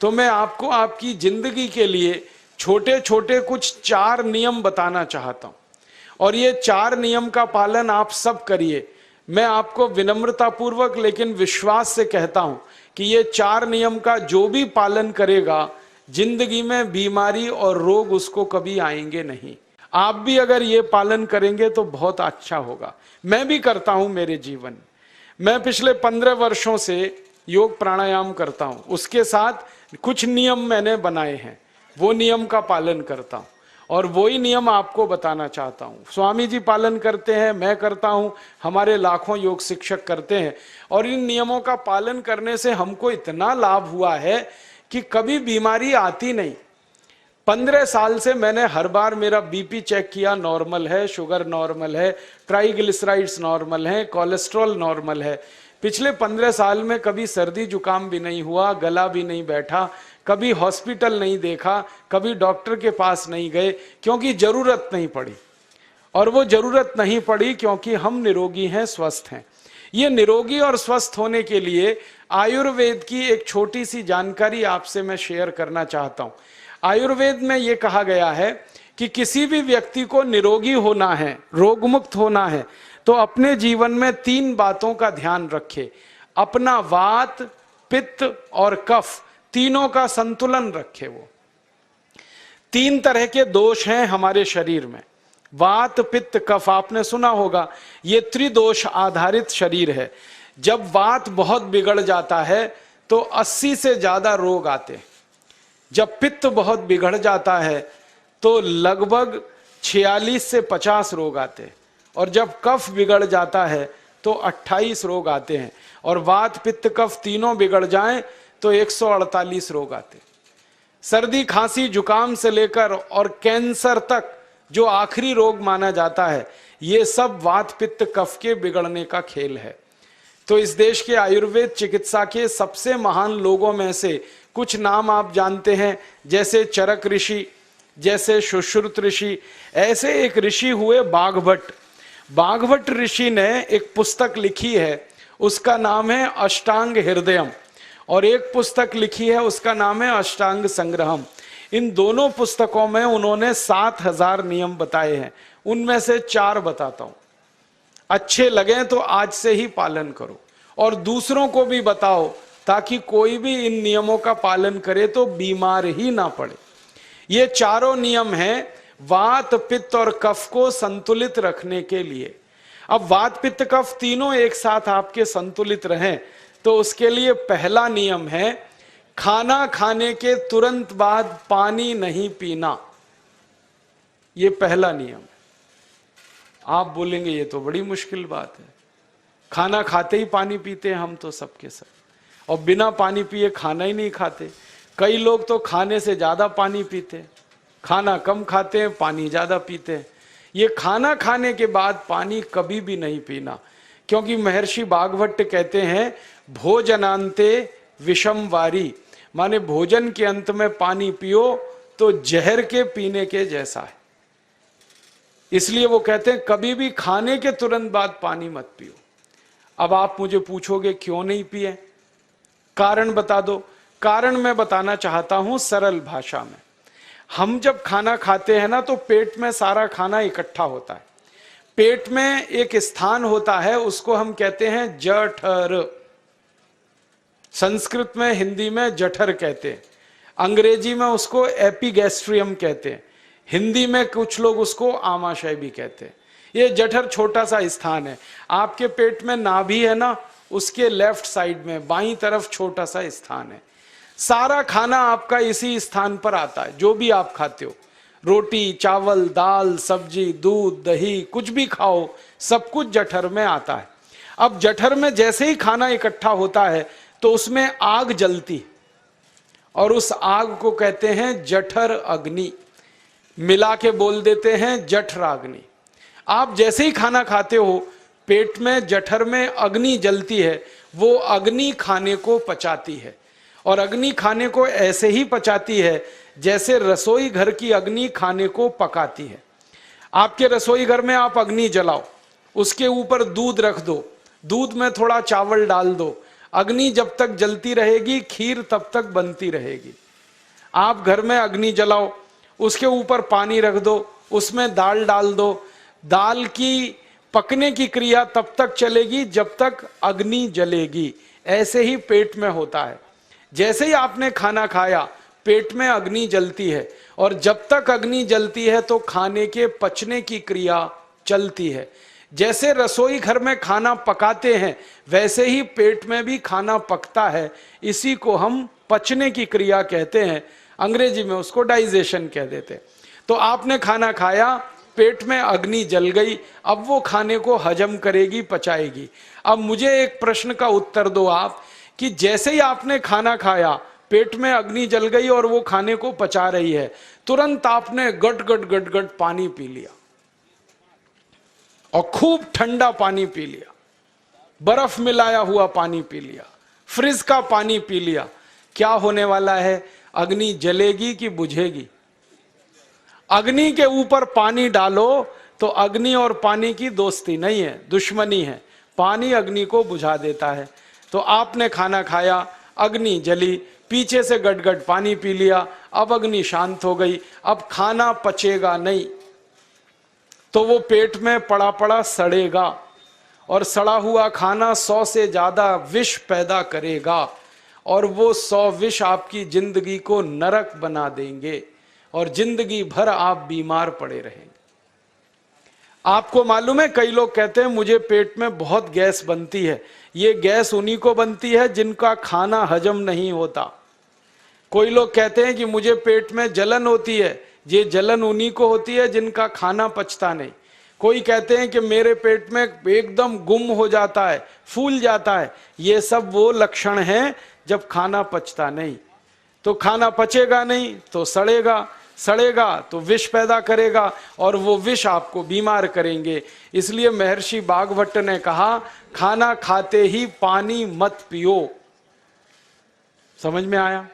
तो मैं आपको आपकी जिंदगी के लिए छोटे छोटे कुछ 4 नियम बताना चाहता हूं, और ये 4 नियम का पालन आप सब करिए। मैं आपको विनम्रतापूर्वक लेकिन विश्वास से कहता हूं कि ये 4 नियम का जो भी पालन करेगा, जिंदगी में बीमारी और रोग उसको कभी आएंगे नहीं। आप भी अगर ये पालन करेंगे तो बहुत अच्छा होगा। मैं भी करता हूं मेरे जीवन। मैं पिछले 15 वर्षों से योग प्राणायाम करता हूं, उसके साथ कुछ नियम मैंने बनाए हैं, वो नियम का पालन करता हूं, और वही नियम आपको बताना चाहता हूं। स्वामी जी पालन करते हैं, मैं करता हूं, हमारे लाखों योग शिक्षक करते हैं, और इन नियमों का पालन करने से हमको इतना लाभ हुआ है कि कभी बीमारी आती नहीं। 15 साल से मैंने हर बार मेरा बीपी चेक किया, नॉर्मल है, शुगर नॉर्मल है, ट्राइग्लिसराइड्स नॉर्मल है, कोलेस्ट्रॉल नॉर्मल है। पिछले 15 साल में कभी सर्दी जुकाम भी नहीं हुआ, गला भी नहीं बैठा, कभी हॉस्पिटल नहीं देखा, कभी डॉक्टर के पास नहीं गए, क्योंकि जरूरत नहीं पड़ी। और वो जरूरत नहीं पड़ी क्योंकि हम निरोगी हैं, स्वस्थ हैं। ये निरोगी और स्वस्थ होने के लिए आयुर्वेद की एक छोटी सी जानकारी आपसे मैं शेयर करना चाहता हूं। आयुर्वेद में ये कहा गया है कि किसी भी व्यक्ति को निरोगी होना है, रोग मुक्त होना है, तो अपने जीवन में 3 बातों का ध्यान रखे। अपना वात, पित्त और कफ, तीनों का संतुलन रखे। वो 3 तरह के दोष हैं हमारे शरीर में, वात, पित्त, कफ। आपने सुना होगा, ये त्रिदोष आधारित शरीर है। जब वात बहुत बिगड़ जाता है तो 80 से ज्यादा रोग आते हैं। जब पित्त बहुत बिगड़ जाता है तो लगभग 46 से 50 रोग आते हैं, और जब कफ बिगड़ जाता है तो 28 रोग आते हैं, और वात, पित्त, कफ तीनों बिगड़ जाएं तो 148 रोग आते हैं। सर्दी, खांसी, जुकाम से लेकर और कैंसर तक जो आखिरी रोग माना जाता है, ये सब वात, पित्त, कफ के बिगड़ने का खेल है। तो इस देश के आयुर्वेद चिकित्सा के सबसे महान लोगों में से कुछ नाम आप जानते हैं, जैसे चरक ऋषि, जैसे सुश्रुत ऋषि। ऐसे एक ऋषि हुए बाघभट्ट। बाघभट्ट ऋषि ने एक पुस्तक लिखी है, उसका नाम है अष्टांग हृदयम, और एक पुस्तक लिखी है, उसका नाम है अष्टांग संग्रहम। इन दोनों पुस्तकों में उन्होंने 7000 नियम बताए हैं। उनमें से 4 बताता हूं, अच्छे लगे तो आज से ही पालन करो, और दूसरों को भी बताओ, ताकि कोई भी इन नियमों का पालन करे तो बीमार ही ना पड़े। ये चारों नियम हैं वात, पित्त और कफ को संतुलित रखने के लिए। अब वात, पित्त, कफ तीनों एक साथ आपके संतुलित रहें, तो उसके लिए पहला नियम है खाना खाने के तुरंत बाद पानी नहीं पीना। ये पहला नियम है। आप बोलेंगे ये तो बड़ी मुश्किल बात है, खाना खाते ही पानी पीते हैं हम तो सबके सब, और बिना पानी पिए खाना ही नहीं खाते। कई लोग तो खाने से ज्यादा पानी पीते हैं, खाना कम खाते हैं, पानी ज्यादा पीते हैं। ये खाना खाने के बाद पानी कभी भी नहीं पीना, क्योंकि महर्षि बाघभट्ट कहते हैं भोजनांते विषम वारी, माने भोजन के अंत में पानी पियो तो जहर के पीने के जैसा है। इसलिए वो कहते हैं कभी भी खाने के तुरंत बाद पानी मत पियो। अब आप मुझे पूछोगे क्यों नहीं पिए, कारण बता दो। कारण मैं बताना चाहता हूं सरल भाषा में। हम जब खाना खाते हैं ना, तो पेट में सारा खाना इकट्ठा होता है। पेट में एक स्थान होता है, उसको हम कहते हैं जठर। संस्कृत में, हिंदी में जठर कहते हैं, अंग्रेजी में उसको एपिगैस्ट्रियम कहते हैं, हिंदी में कुछ लोग उसको आमाशय भी कहते हैं। ये जठर छोटा सा स्थान है। आपके पेट में नाभि है ना, उसके लेफ्ट साइड में बाईं तरफ छोटा सा स्थान है। सारा खाना आपका इसी स्थान पर आता है। जो भी आप खाते हो, रोटी, चावल, दाल, सब्जी, दूध, दही, कुछ भी खाओ, सब कुछ जठर में आता है। अब जठर में जैसे ही खाना इकट्ठा होता है तो उसमें आग जलती, और उस आग को कहते हैं जठर अग्नि। मिला के बोल देते हैं जठराग्नि। आप जैसे ही खाना खाते हो, पेट में जठर में अग्नि जलती है। वो अग्नि खाने को पचाती है, और अग्नि खाने को ऐसे ही पचाती है जैसे रसोई घर की अग्नि खाने को पकाती है। आपके रसोई घर में आप अग्नि जलाओ, उसके ऊपर दूध रख दो, दूध में थोड़ा चावल डाल दो, अग्नि जब तक जलती रहेगी खीर तब तक बनती रहेगी। आप घर में अग्नि जलाओ, उसके ऊपर पानी रख दो, उसमें दाल डाल दो, दाल की पकने की क्रिया तब तक चलेगी जब तक अग्नि जलेगी। ऐसे ही पेट में होता है, जैसे ही आपने खाना खाया पेट में अग्नि जलती है, और जब तक अग्नि जलती है तो खाने के पचने की क्रिया चलती है। जैसे रसोई घर में खाना पकाते हैं वैसे ही पेट में भी खाना पकता है, इसी को हम पचने की क्रिया कहते हैं, अंग्रेजी में उसको डाइजेशन कह देते हैं। तो आपने खाना खाया, पेट में अग्नि जल गई, अब वो खाने को हजम करेगी, पचाएगी। अब मुझे एक प्रश्न का उत्तर दो आप, कि जैसे ही आपने खाना खाया पेट में अग्नि जल गई और वो खाने को पचा रही है, तुरंत आपने गट गट गट गट पानी पी लिया और खूब ठंडा पानी पी लिया, बर्फ मिलाया हुआ पानी पी लिया, फ्रिज का पानी पी लिया, क्या होने वाला है? अग्नि जलेगी कि बुझेगी? अग्नि के ऊपर पानी डालो तो अग्नि और पानी की दोस्ती नहीं है, दुश्मनी है। पानी अग्नि को बुझा देता है। तो आपने खाना खाया, अग्नि जली, पीछे से गटगट पानी पी लिया, अब अग्नि शांत हो गई, अब खाना पचेगा नहीं, तो वो पेट में पड़ा पड़ा सड़ेगा, और सड़ा हुआ खाना 100 से ज्यादा विष पैदा करेगा, और वो 100 विष आपकी जिंदगी को नरक बना देंगे और जिंदगी भर आप बीमार पड़े रहेंगे। आपको मालूम है, कई लोग कहते हैं मुझे पेट में बहुत गैस बनती है। ये गैस उन्हीं को बनती है जिनका खाना हजम नहीं होता। कोई लोग कहते हैं कि मुझे पेट में जलन होती है, ये जलन उन्हीं को होती है जिनका खाना पचता नहीं। कोई कहते हैं कि मेरे पेट में एकदम गुम हो जाता है, फूल जाता है, ये सब वो लक्षण हैं जब खाना पचता नहीं। तो खाना पचेगा नहीं तो सड़ेगा, सड़ेगा तो विष पैदा करेगा, और वो विष आपको बीमार करेंगे। इसलिए महर्षि भागवत ने कहा, खाना खाते ही पानी मत पियो। समझ में आया?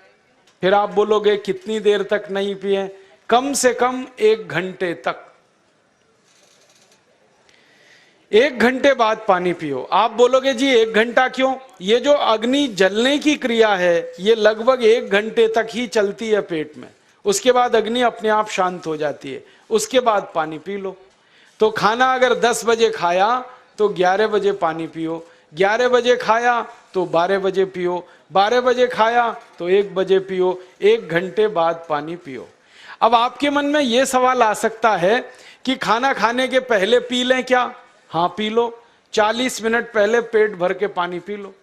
फिर आप बोलोगे कितनी देर तक नहीं पिए? कम से कम 1 घंटे तक। 1 घंटे बाद पानी पियो। आप बोलोगे जी 1 घंटा क्यों? ये जो अग्नि जलने की क्रिया है ये लगभग 1 घंटे तक ही चलती है पेट में, उसके बाद अग्नि अपने आप शांत हो जाती है, उसके बाद पानी पी लो। तो खाना अगर 10 बजे खाया तो 11 बजे पानी पियो, 11 बजे खाया तो 12 बजे पियो, 12 बजे खाया तो 1 बजे पियो, 1 घंटे बाद पानी पियो। अब आपके मन में यह सवाल आ सकता है कि खाना खाने के पहले पी लें क्या? हाँ पी लो, 40 मिनट पहले पेट भर के पानी पी लो।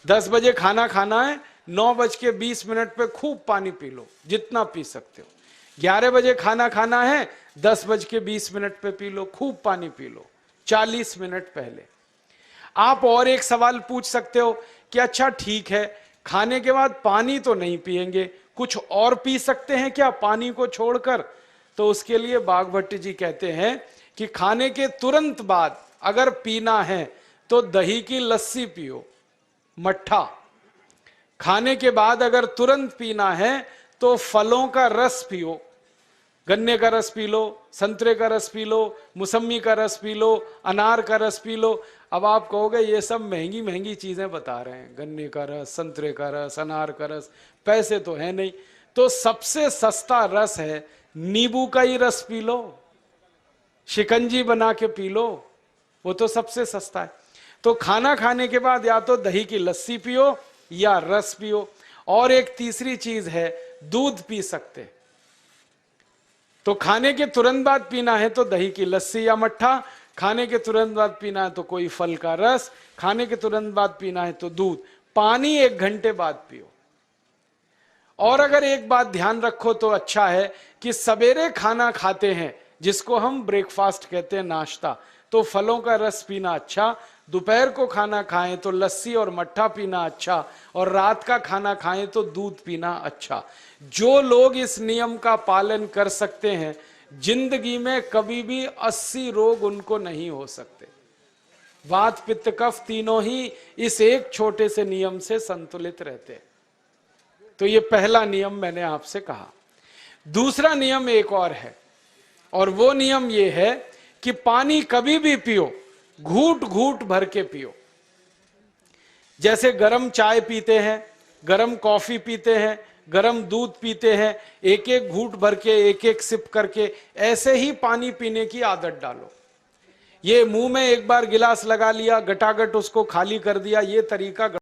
10 बजे खाना खाना है, 9:20 पे खूब पानी पी लो, जितना पी सकते हो। 11 बजे खाना खाना है, 10:20 पे पी लो, खूब पानी पी लो, 40 मिनट पहले। आप और एक सवाल पूछ सकते हो कि अच्छा ठीक है, खाने के बाद पानी तो नहीं पिएंगे, कुछ और पी सकते हैं क्या पानी को छोड़कर? तो उसके लिए भागवत जी कहते हैं कि खाने के तुरंत बाद अगर पीना है तो दही की लस्सी पियो, मट्ठा। खाने के बाद अगर तुरंत पीना है तो फलों का रस पियो, गन्ने का रस पी लो, संतरे का रस पी लो, मौसमी का रस पी लो, अनार का रस पी लो। अब आप कहोगे ये सब महंगी महंगी चीजें बता रहे हैं, गन्ने का रस, संतरे का रस, अनार का रस, पैसे तो है नहीं। तो सबसे सस्ता रस है नींबू का ही रस पी लो, शिकंजी बना के पी लो, वो तो सबसे सस्ता है। तो खाना खाने के बाद या तो दही की लस्सी पियो या रस पियो। और एक तीसरी चीज है, दूध पी सकते। तो खाने के तुरंत बाद पीना है तो दही की लस्सी या मट्ठा, खाने के तुरंत बाद पीना है तो कोई फल का रस, खाने के तुरंत बाद पीना है तो दूध। पानी 1 घंटे बाद पियो। और अगर एक बात ध्यान रखो तो अच्छा है कि सवेरे खाना खाते हैं जिसको हम ब्रेकफास्ट कहते हैं, नाश्ता, तो फलों का रस पीना अच्छा, दोपहर को खाना खाएं तो लस्सी और मट्ठा पीना अच्छा, और रात का खाना खाएं तो दूध पीना अच्छा। जो लोग इस नियम का पालन कर सकते हैं जिंदगी में कभी भी 80 रोग उनको नहीं हो सकते। वात पित्त कफ तीनों ही इस एक छोटे से नियम से संतुलित रहते हैं। तो ये पहला नियम मैंने आपसे कहा। दूसरा नियम एक और है, और वो नियम ये है कि पानी कभी भी पियो, घूट घूट भर के पियो। जैसे गरम चाय पीते हैं, गरम कॉफी पीते हैं, गरम दूध पीते हैं, एक एक घूंट भर के, एक एक सिप करके, ऐसे ही पानी पीने की आदत डालो। ये मुंह में एक बार गिलास लगा लिया, गटागट उसको खाली कर दिया, ये तरीका